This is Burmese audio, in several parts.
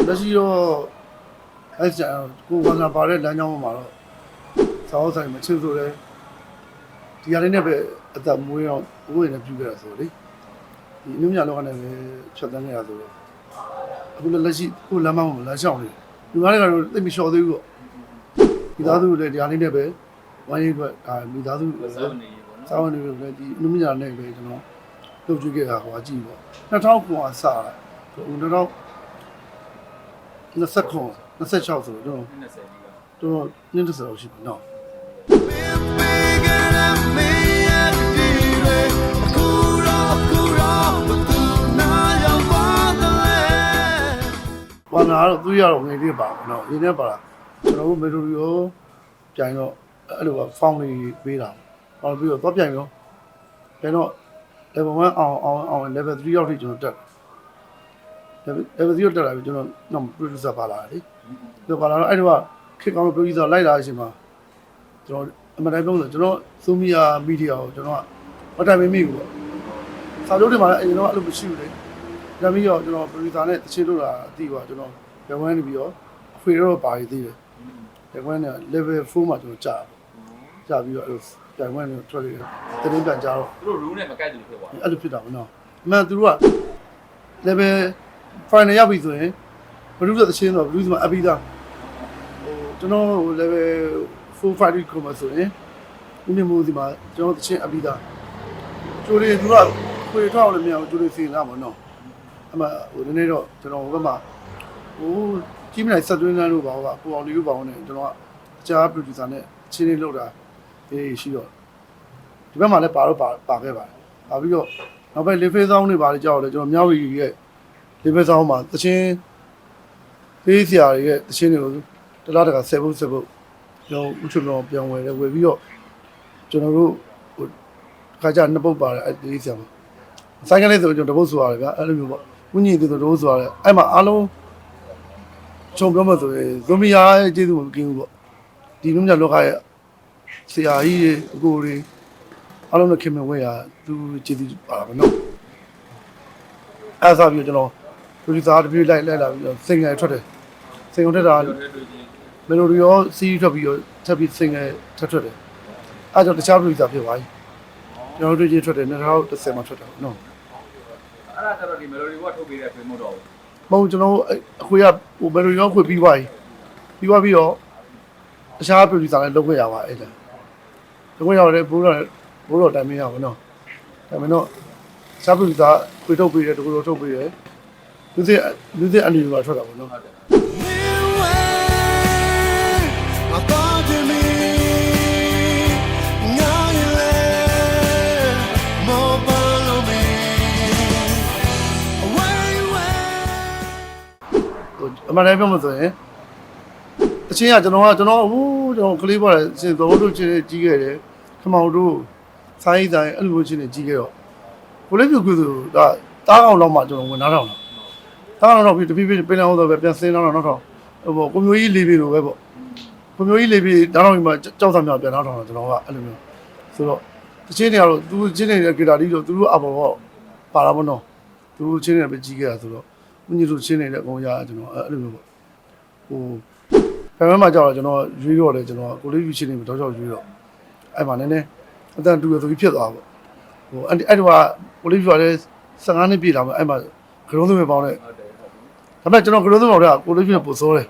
လက်ရှိတော့အဲ့ကျကိုဝန်လာပါတဲ့လမ်းကြောင်းမှာတော့စာအုပ်ဆိုင်မှာချစ်ဆိုတယ်ဒီဟာလေးနဲ့ပဲအသက်မွေးအောင်ဘိုးရည်နဲ့ပြုခဲ့တာဆိုလေဒီအနုညာလောကနဲ့ပဲဖြတ်သန်းခဲ့ရဆိုတော့အခုလက်ရှိကိုလမ်းမမှာလမ်းလျှောက်နေလူကားတွေကတော့သိမလျှော်သေးဘူးပေါ့မိသားစုလည်းဒီဟာလေးနဲ့ပဲဝိုင်းရေးအတွက်မိသားစုစာဝန်နေပဲဒီအနုညာနဲ့ပဲကျွန်တော်လုပ်ကြည့်ခဲ့တာဟိုအကြည့်ပေါ့2000ကွာစတာ26ဆိုတော့တော့20လောက်ရှိပြီနော်ဘာနာတော့သူရတော့ငယ်လေးပါဘူးနော်ရင်းနေပါလားကျွန်တော်တို့မေလိုရီရောပြိုင်တော့အဲ့လိုဖောင်းလေးပေးတာဟောပြီးတော့ပြိုင်ရောပြန်တော့ level 1အောင် level 3ရောက်ထိကျွန်တော်တက်level 0တက်လာပြီကျွန်တော်နောက် producer ပါလာတယ်လေပါလာတော့အဲ့တော့ခစ်ကောင်းလို့ producer လိုက်လာတဲ့အချိန်မှာကျွန်တော်အမှန်တိုင်းပြောလို့ကျွန်တော် Sumia Media ကိုကျွန်တော်မတိုင်မမိဘူးပေါ့စာချုပ်တွေမှာလည်းအရင်တော့အဲ့လိုမရှိဘူးလေဒါပြီးတော့ကျွန်တော် producer နဲ့တချင်းလို့လာအတီးပါကျွန်တော်ဘယ်ဝန်းနေပြီးတော့အဖေတော့ပါရသေးတယ်ဘယ်ဝန်းနဲ့ level 4မှာကျွန်တော်ကြာပြီးတော့အဲ့လိုတိုင်ဝန်းနဲ့ထွက်ပြီးတင်းပြန်ကြတော့သူတို့ rule နဲ့မကိုက်တယ်လို့ပြောပါအဲ့လိုဖြစ်တာပေါ့နော်အမှန်သူတို့က level final ရောက်ပြီဆိုရင်ဘလူးဆိုတချင်းတော့ဘလူးဆိုမှာအပိသားဟိုကျွန်တော် level 4 5ကိုမှဆိုရင်ဦးနေမိုးစီမှာကျွန်တော်တချင်းအပိသားကျိုးလေးသူကခွေထောက်လည်းမရဘူးကျိုးလေးစီလာမှာနော်အမှဟိုနည်းနည်းတော့ကျွန်တော်ဘက်မှာဟိုကြီးမနိုင်ဆက်သွင်းလမ်းလို့ပါဟုတ်ကကိုအောင်လေးတို့ပါအောင်နဲ့ကျွန်တော်ကအခြား producer နဲ့ချင်းလေးလောက်တာအေးရှိတော့ဒီဘက်မှာလည်းပါခဲ့ပါတယ်ပါပြီးတော့နောက်ပဲ level ဆောင်းတွေပါလေကြောက်တယ်ကျွန်တော်မြောက်ရီရဲ့ဒီဘက်ဆောင်မှာတချင်းသေးစရာတွေရဲ့တချင်းတွေကိုတလားတက10ပုတ်ကျွန်တော်ဥချုံတော်ပြန်ဝယ်တယ်ဝယ်ပြီးတော့ကျွန်တော်တို့ဟိုခါကြ2ပုတ်ပါတယ်အဲ့သေးစရာမှာဆိုင်ကလေးဆိုကျွန်တော်တပုတ်ဆိုရတယ်ဗျာအဲ့လိုမျိုးပေါ့ဝင်းကြီးသူတို့ဆိုရတယ်အဲ့မှာအားလုံးခြုံပြောမှဆိုရင်ဇွန်မီယာရဲ့ကျေးဇူးမကင်းဘူးပေါ့ဒီလူမျိုးလောကရဲ့ဆရာကြီးတွေအကိုတွေအားလုံးနဲ့ခင်မဝဲရသူကျေးဇူးပါပါနော်အဲ့ဆိုပြီးကျွန်တော်producer တပြေးလိုက်လာပြီးတော့စင်ငယ်ထွက်တယ်စင်ငယ်ထွက်တာမလိုရီရောစီးထွက်ပြီးတော့ထပ်ပြီးစင်ငယ်ထွက်တယ်အဲ့တော့တခြား producer ဖြစ်သွားပြီကျွန်တော်တို့ကြီးထွက်တယ်2010မှာထွက်တာနော်အဲ့ဒါကျတော့ဒီ melody ကထုတ်ပေးတဲ့ film တော့မဟုတ်ကျွန်တော်အခွေကဟို melody ရောခွေပြီးသွားပြီပြီးတော့တခြား producer လည်းလုပ်ခွင့်ရပါအဲ့ဒါလုပ်ခွင့်ရတယ်ဘိုးတော်တိုင်မရဘူးနော်ဒါပေမဲ့တော့တခြား producer ခွေထုတ်ပေးတယ်တကူတော့ထုတ်ပေးတယ်လူစစ်အန်ဒီမှာထွက်တာပေါ့နော်အမှန်တမ်းပြောမှဆိုရင်တချင်းကကျွန်တော်ကလေးပေါ်တယ်စင်တော်တို့ချင်းကြီးခဲ့တယ်ခမောင်တို့ဆိုင်းအဲ့လိုမျိုးချင်းကြီးခဲ့တော့ကိုလေးပြူကူဆိုတာတားအောင်တော့မှကျွန်တော်ဝင်နားထောင်တာတားအောင်တော့ပြီးတပြည့်ပင်လောင်းတော့ပဲပြန်စင်းတော့နောက်ထောင်ဟိုကိုမျိုးကြီးလေးပြီးလိုပဲပေါ့ကိုမျိုးကြီးလေးပြီးနားထောင်ပြီးမှကြောက်ဆောင်မြောက်ပြန်နားထောင်တာကျွန်တော်ကအဲ့လိုမျိုးဆိုတော့တချင်းတွေကတော့သူချင်းနေတဲ့ဂီတာတီးတော့သူတို့အပေါ်တော့ပါတာပေါ့နော်သူတို့ချင်းနေပဲကြီးခဲ့တာဆိုတော့ဦးညီတို့ချင်းနေတဲ့အကောင်ရကျွန်တော်အဲ့လိုမျိုးပေါ့ဟိုဖမ်းမှာကြောက်တော့ကျွန်တော်ရွေးတော့တယ်ကျွန်တော်ကိုလေးယူချင်းနေတော့ကြောက်ရွေးတော့အဲ့မှာနည်းနည်းအတန်တူရဆိုပြီးဖြစ်သွားပေါ့ဟိုအဲ့တော့ကိုလေးယူရတယ်15နှစ်ပြည့်လာမှအဲ့မှာဂရုံးသွင်းပေါင်းတဲ့ဒါပေမဲ့ကျွန်တော်ဂရုံးသွင်းပေါင်းတဲ့ကိုလေးယူပို့စိုးတယ်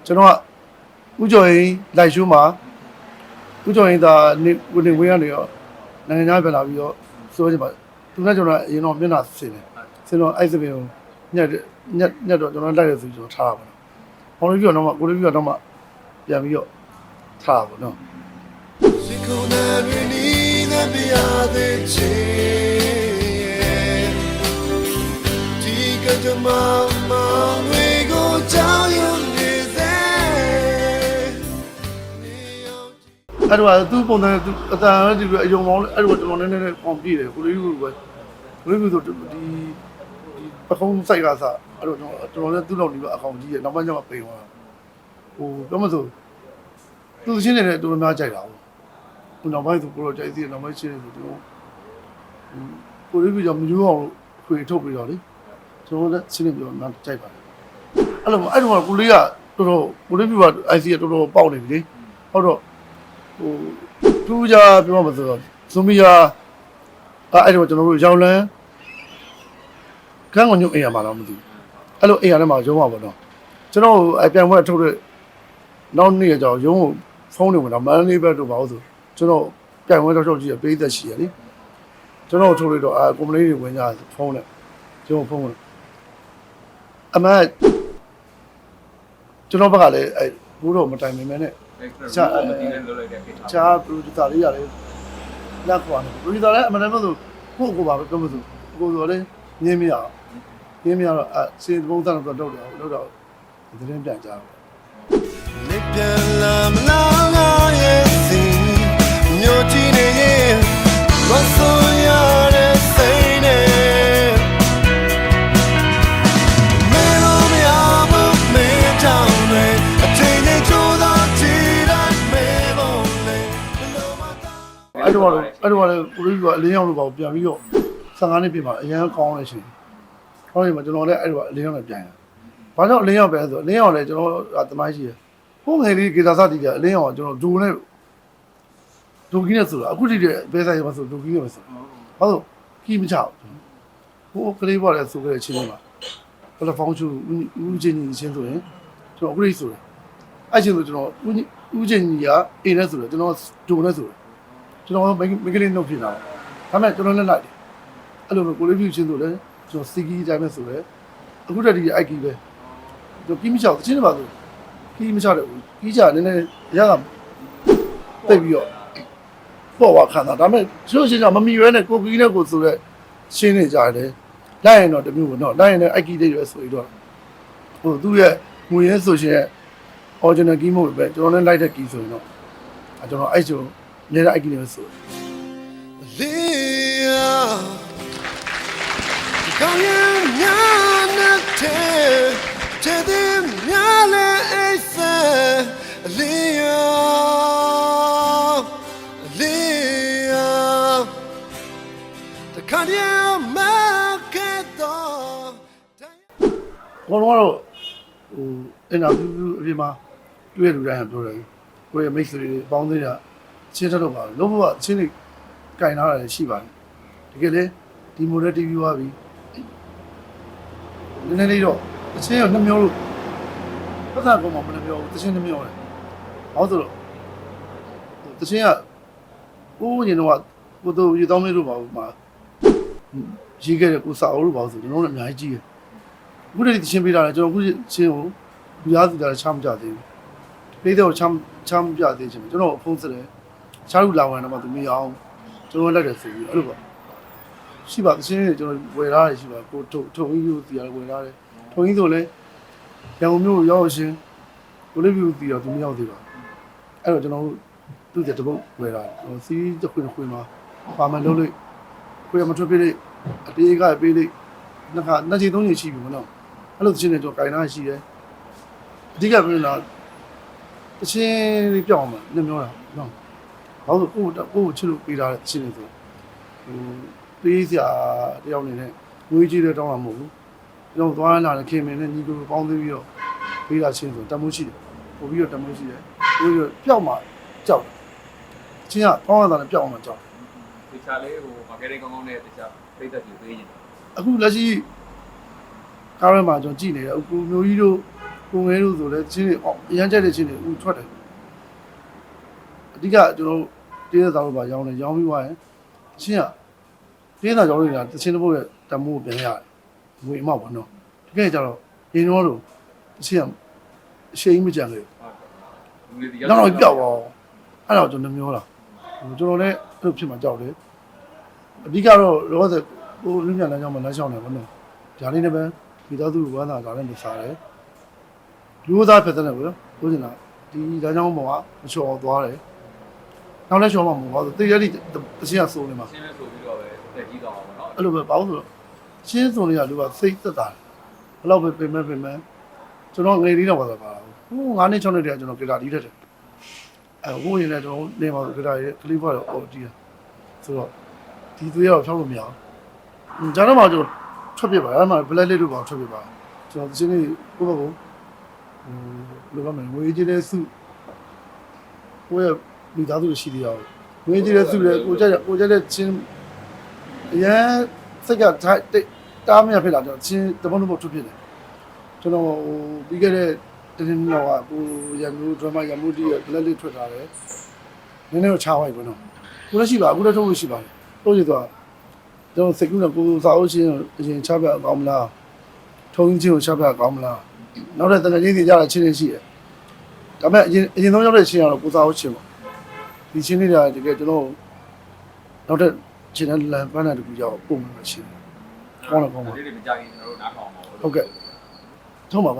ကျွန်တော်ကဥကျော်ရင်လိုက်ရှိုးမှာဥကျော်ရင်ဒါနေဝင်းကနေရောနိုင်ငံခြားပြန်လာပြီးတော့စိုးချင်ပါသူနဲ့ကျွန်တော်အရင်တော့မျက်နှာဆင်းတယ်ဆင်းတော့အဲ့စပင်ကိုညက်တော့ကျွန်တော်လိုက်ရဆိုကျွန်တော်ထားတာပေါ့။ဘောလုံးပြီးတော့ကိုလေးပြီးတော့မှပြန်ပြီးတော့ထားတာပေါ့နော်။ဒီကုန်းနဲ့နီးတဲ့ပြရတဲ့ချေဒီကကြမမဝေကိုကြောင်းရုံနေစေအဲ့တော့သူ့ပုံစံသူအတန်ဒီလိုအယုံမောင်းအဲ့တော့ကျွန်တော်နည်းနည်းအောင်ပြည့်တယ်ကိုလေးကပဲကိုလေးကဆိုဒီပခုံးစိုက်ကစားအဲ့တော့ကျွန်တော်လည်းသူ့လောက်နေပါအကောင်ကြီးရဲ့နောက်ပိုင်းကျမှပိန်သွားတာဟိုပြောမဆိုသူချင်းနေတဲ့တော်တော်များကြိုက်တာဟိုနောက်ပိုင်းသူကိုတော့ကြိုက်သေးတယ်နောက်ပိုင်းချင်းနေဆိုကျွန်တော်ကိုလေးပြီးတော့မယူအောင်ခွေထုတ်ပြီးတော့လေကျွန်တော်လည်းချင်းနေပြီးတော့နောက်ကြိုက်ပါတယ် အဲ့လိုကိုလေးကတော်တော်ကိုလေးပြပါ IC ကတော်တော်ပေါက်နေပြီလေဟုတ်တော့ဟိုသူကြပြောမှဆိုတော့ဇွန်မီယာအဲ့တော့ကျွန်တော်တို့ရောင်လန်းခန်းကညို့အိမ်ရမှာတော့မသိဘူးအဲ့လိုအိမ်ရထဲမှာရုံးပါပေါ့နော်ကျွန်တော်ပြန်ပွဲထုတ်တဲ့နောက်နေ့ကျတော့ရုံးကိုဖုန်းနေဝင်တော့မန်လေးဘက်တို့ပါလို့ဆိုကျွန်တော်ပြန်ပွဲတော့ကြည့်ရပေးသက်ရှိရလေကျွန်တော်ထုတ်လိုက်တော့ကွန်ပလင်းတွေဝင်ကြဖုန်းနဲ့ကျွန်တော်ဖုန်းအမှန်ကျွန်တော်ဘက်ကလည်းဘိုးတော်မတိုင်မင်းနဲ့ချာချာပရိုဂျူတာလေးရတယ်လက်ခွာနေပရိုဂျူတာလည်းအမှန်တမ်းဆိုကိုပါပဲပြောမလို့ကိုဆိုလည်းငင်းမရတော့စေဘုံသားတော့တော့တော့သတင်းပြန်ကြတော့နေပြန်လာမလာရဲ့စီမြို့ကြီးနေရင်ဝတ်ဆိုရတဲ့စိတ်နဲ့မေလိုမရဘူးမေတောင်းနေအချိန်နဲ့ကြိုးစားကြည့်တဲ့မေပုံလေးအဲ့တော့လည်းကိုလေးကအလင်းရောက်လို့ပါပြန်ပြီးတော့15နှစ်ပြည့်မှာအရန်ကောင်းနေရှင်ဟောဒီမှာကျွန်တော်လည်းအဲ့တော့အလင်းရောက်နဲ့ပြန်ရဘာကြောင့်အလင်းရောက်ပဲဆိုအလင်းရောက်လည်းကျွန်တော်တမိုင်းရှိရဟိုငယ်လေးဂီတာစတီးကအလင်းရောက်ကျွန်တော်ဒူနဲ့ဒူကြီးနဲ့ဆိုတာအခုတည်းဘဲဆိုင်မှာဆိုဒူကြီးနဲ့ပဲဆိုဟုတ်ဆိုခီးမချဘူးဟိုကလေးပေါ်လည်းဆိုခဲ့တဲ့ချင်းလေးမှာဘယ်လိုဖောင်းချူဦးချင်းကြီးချင်းဆိုရင်ကျွန်တော်အခုတည်းဆိုတယ်အဲ့ချင်းဆိုကျွန်တော်ဦးချင်းကြီးကအိမ်နဲ့ဆိုတယ်ကျွန်တော်ဒူနဲ့ဆိုတယ်ကျွန်တော်မိကလေးနှုတ်ဖြစ်လာတယ်ဒါပေမဲ့ကျွန်တော်လည်းလိုက်တယ်အဲ့လိုပဲကိုလေးပြချင်းဆိုလည်းကျွန်တော်စီကီးတိုင်းပဲဆိုတယ်အခုတည်းဒီအိုက်ကြီးပဲကျွန်တော်ခီးမချဘူးချင်းတွေပါဆိုခီးမချတယ်ကြီးကြနည်းနည်းရတာတိတ်ပြီးတော့ပေါ်ဝခံတာဒါပေမဲ့ချိုးချင်းကမမီရဲနဲ့ကိုကီးနဲ့ကိုဆိုရဲရှင်းနေကြတယ်လိုက်ရင်တော့တမျိုးပေါ့နော်လိုက်ရင်လည်းအိုက်ကြီးလေးရွယ်ဆိုပြီးတော့ဟိုသူ့ရဲ့ငွေရဲဆိုရှင်ရဲ့ original key မဟုတ်ပဲကျွန်တော်လည်းလိုက်တဲ့ key ဆိုရင်တော့ကျွန်တော်အဲ့ဆိုနေတဲ့အကီနဲ့ဆိုလေးကောင်းရင်ညာနဲ့တဲ့ညာလေးအိစလေးတခါတည်းမကတော့ဘောလုံးကတော့ဟိုအင်တာဗျူးအပြင်မှာတွေ့ရလူတိုင်းပြောတယ်ကိုယ့်ရဲ့မိတ်ဆွေတွေပေါင်းသေးတာချင်းထတော့ပါလို့ဘုရားချင်းတွေကင်လာတာရှိပါတယ်တကယ်လေဒီမိုဒယ်တီဗီသွားပြီနည်းနည်းလေးတော့အချင်းရောနှစ်မျိုးလို့ပတ်သက်ကောင်မှမနှမျိုးတချင်းနှစ်မျိုးလေဟောဆိုတော့တချင်းကကိုရင်တော့ကိုတို့ယူတောင်းလေးလို့ပါဘူးမှာရေးခဲ့တဲ့ကိုစာအုပ်လို့ပါဆိုကျွန်တော်တို့အများကြီးကြီးတယ်အခုတည်းတချင်းပေးတာလေကျွန်တော်အခုချင်းကိုလူသားစုတာချမ်းမကြသေးဘူးပေးတော့ချမ်းပြသေးချင်ကျွန်တော်ဖုန်းဆက်တယ်ချားလူလာဝင်တော့မှသူမရအောင်ကျွန်တော်လက်တယ်ဆိုပြီးအဲ့လိုပါရှိပါသချင်းတွေကျွန်တော်ဝယ်ထားတယ်ရှိပါကိုထုံကြီးကိုတီးရတယ်ဝယ်ထားတယ်ထုံကြီးဆိုလဲရန်ကုန်မြို့ရောက်ရှင်ကိုလေးပြူတီးတော့သူမရောက်သေးပါအဲ့တော့ကျွန်တော်သူ့တဲ့တပုတ်ဝယ်ထားတယ်စီးတစ်ခွင်ခွင်မှာပါမလုံးလို့ကိုရမထွက်ပြလေးအတေးကပေးလေးနှစ်ချိန်သုံးချိန်ရှိပြီမနော်အဲ့လိုသချင်းတွေကျွန်တော်ကင်ထားရှိတယ်အဓိကပြောနေတာတချင်းလေးပြောင်းမှာနည်းပြောတာနော်ဘာလို့ကိုချစ်လို့ပေးထားတဲ့တချင်းတွေဆိုဟိုပေးစရာတယောက်နေနဲ့ငွေကြီးတွေတောင်းတာမဟုတ်ဘူးကျွန်တော်သွားလာတဲ့ခင်မင်းနဲ့ညီကိုပေါင်းသိပြီးတော့ပေးတာချင်းဆိုတမိုးရှိတယ်ပို့ပြီးတော့တမိုးရှိတယ်ပြီးတော့ပျောက်မှကြောက်ချင်းကပေါင်းရတာနဲ့ပျောက်မှကြောက်တခြားလေးဟိုမာကက်ကောင်းကောင်းနဲ့တခြားပိတ်သက်ကြီးပေးနေအခုလက်ရှိကားထဲမှာကျွန်တော်ကြည့်နေတယ်အခုမျိုးကြီးတို့ကိုငယ်တို့ဆိုလဲချင်းတွေအရန်ကြိုက်တဲ့ချင်းတွေဦးထွက်တယ်အဓိကကျွန်တော်တင်းသက်သားတို့ပါရောင်းတယ်ရောင်းပြီးသွားရင်ချင်းကတင်းသက်ကြောင်းတွေကတချင်းတစ်ပုတ်ရဲ့တမိုးကိုပြန်ရတယ်ငွေအမောက်ပါနော်တကယ်ကြတော့ရင်းတော့လို့တချင်းကအရှိန်မကြံလေနောက်တော့ပြောက်သွားအဲ့တော့ကျွန်တော်မျိုးလားကျွန်တော်လည်းအဲ့လိုဖြစ်မှကြောက်တယ်အဓိကတော့လောဆယ်ကိုလူညာလမ်းကြောင်းမှာလမ်းလျှောက်နေပါနော်ဒါလေးနဲ့ပဲဒီသားသူဝမ်းသာဒါနဲ့မစားတယ်လူသားဖြစ်တဲ့ကွယ်ကိုစင်လာဒီလမ်းကြောင်းပေါ်ကမချော်သွားတယ်နောက်လည်းချော်မှမဟုတ်ဘူးတေးရည်တချင်းကစိုးနေမှာရှင်းလဲဆိုပြီးတော့ပဲတက်ကြီးတော့အောင်နော်အဲ့လိုပဲပေါ့ဆိုတော့ချင်းစုံတွေကလူကစိတ်သက်သာတယ်ဘယ်တော့ပဲပြင်မဲ့ကျွန်တော်ငယ်လေးတော့ပါသွားတာဟို9နှစ်6နှစ်တည်းကကျွန်တော်ဂီတာတီးတတ်တယ်ဟိုရင်လည်းကျွန်တော်နေမှာဂီတာရဲ့ကလေးဘွားတော့အော်တီးတယ်ဆိုတော့ဒီသွေးရောဖြောင်းလို့မရဘူးကျွန်တော်မှကျွန်တော်ထွက်ပြပါအဲ့မှာ black list တို့ပါထွက်ပြပါကျွန်တော်ဒီနေ့ကိုယ့်ဘက်ကို ဘယ်လိုကမလဲငွေကြီးတဲ့စုကိုယ့်ရဲ့မိသားစုရှိသေးအောင်ငွေကြီးတဲ့စုလေကိုကြတဲ့ချင်းအရန်စိတ်ကတားမရဖြစ်လာတော့ချင်းတပုံးထုတ်ဖြစ်တယ်ကျွန်တော်ပြီးခဲ့တဲ့တနေ့တော့ကိုရမျိုးဒရမာရမျိုးတီးရဲ့လက်လေးထွက်ထားတယ်နည်းနည်းတော့ချားဝိုက်ပေါ့နော်ကိုလည်းရှိပါအခုလည်းထုတ်လို့ရှိပါတယ်ထုတ်ရတော့ကျွန်တော်စိတ်ကူးတော့ကိုစာအုပ်ရှင်းအရင်ချပြအောင်မလားထုံးချင်းကိုချပြအောင်မလားနောက်တဲ့တကယ်ကြီးတွေကြတာချင်းချင်းရှိတယ်ဒါပေမဲ့အရင်ဆုံးရောက်တဲ့ချင်းကတော့ကိုစာအုပ်ရှင်းပေါ့ဒီချင်းလေးတွေကတကယ်ကျွန်တော်နောက်တဲ့ချင်းတဲ့လမ်းပန်းတဲ့တကူကြောက်ပုံမှန်ရှင်းကောင်းပါ ဒီနေ့မကြခင်ကျွန်တော်တို့နားထောင်အောင် ဟုတ်ကဲ့ထုံးပါ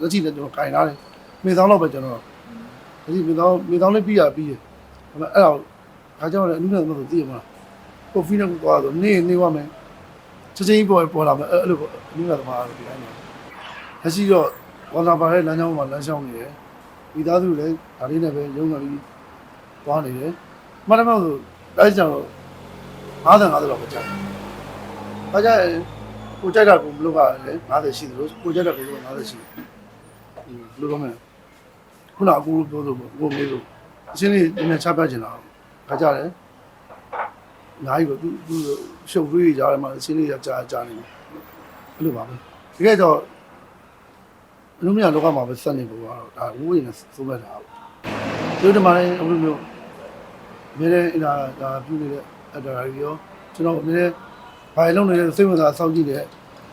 လက်ကြည့်လည်းကျွန်တော်ကင်ထားတယ်မိသားတော့ပဲကျွန်တော်ဒီမိသားလေးပြီးရပြီးရဒါပေမဲ့အဲ့ဒါခါကြောက်လည်းအနည်းငယ်တော့သိရမလားကိုဖီနဲ့ကိုသွားတော့နေဝမယ်ချက်ချင်းပေါ်လာမယ်အဲ့လိုပေါ့အနည်းငယ်သမားလို့ဒီတိုင်းပါလက်ရှိတော့ဝါသာပါတဲ့လမ်းကြောင်းမှာလမ်းလျှောက်နေတယ်မိသားစုလည်းဒါလေးနဲ့ပဲရုံးတော်ပြီးသွားနေတယ်မှန်တယ်မဟုတ်ဆိုအဲ့ကြောင့်55လောက်ပဲကြာဘာကြကိုကြိုက်တာကိုမလုပ်ရလဲ50ရှိတယ်လို့ကိုကြိုက်တာကို50ရှိတယ်ဘယ်လိုလုပ်မလဲခုနကကိုပြောလို့ကိုမေးလို့အရှင်းလေးနည်းနည်းချပြချင်တာခါကြတယ်နိုင်ကိုသူရှုပ်သွေးကြားထဲမှာအရှင်းလေးကြာနေတယ်အဲ့လိုပါပဲတကယ်တော့လူမျိုးလောကမှာပဲစက်နေဖို့ကတော့ဒါဝိုးရင်သုံးမဲ့တာတို့ဒီမှာလည်းအခုမျိုးမင်းလည်းဒါပြုနေတဲ့အတားရောကျွန်တော်မင်းလည်းဘာလုံးနေတဲ့စိတ်ဝင်စားစောင့်ကြည့်တဲ့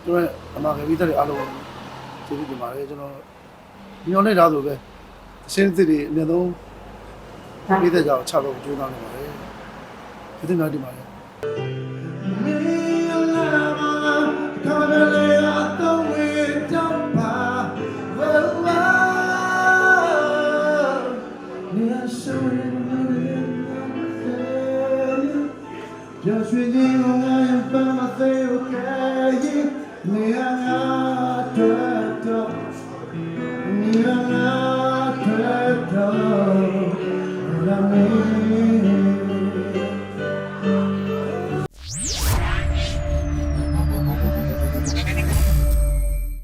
ကျွန်တော်အမှားကပြီးတဲ့အားလုံးကျေးဇူးတင်ပါတယ်ကျွန်တော်ညောင်းနေတာဆိုပဲအရှင်းစစ်တွေအများဆုံးပြီးတဲ့ကြောင်ချတော့ကြိုးစားနေပါတယ်ဒီတင်တော့ဒီမှာလေJust with you, I am by my favorite.